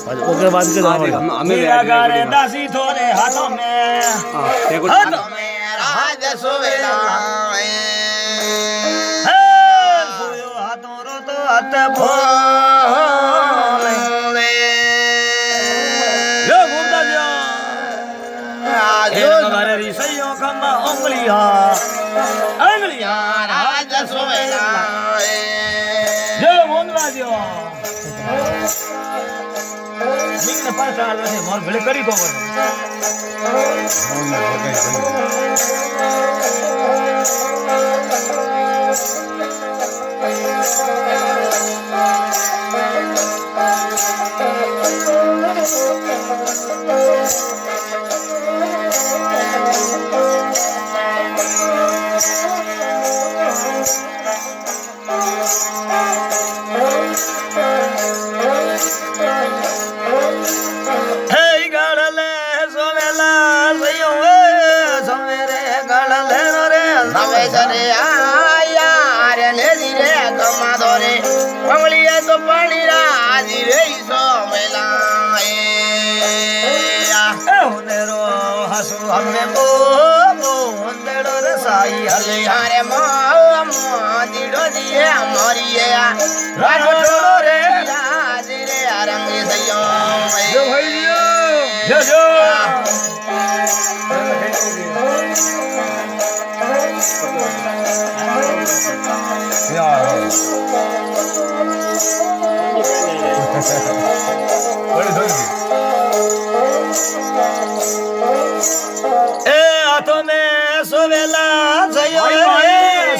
okay बाद के गारे दासी थोरे हाथों में राज सोवेला सोयो हाथों रो तो हाथ भोले यो गुप्ता जो हमारे रिसैयों खम्मा अंगलियां राज सोवेला जो मुंडा जो નીકળે પાછા આવે છે મોલ ભલે કરી દો સરે આયા રે લેજી રે કમા દોરે કમળીએ તો પાણી રાજી રે સોમેલા એ ઓનેરો હસુ હમે બો ઓંદેડો રે સાઈ હલે હારે દીડો દીએ મોરીએ રાઠોડો રે રાજી રે રંગી સયો જો ભાઈ જો हाथों में सोवेला जयो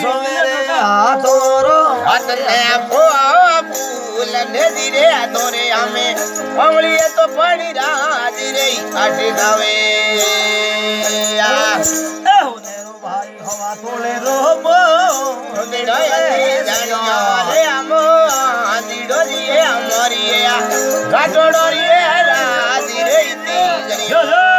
सोवेरे हाथों रो हाथ ने फूल ने धीरे तोरे हमें कमलिए तो पड़ी राजी रे काटी गावे भाई हवा तोले रो मो रे अमो दीडो दिए अमरिए गाटोड़ो रे राजी रे यो यो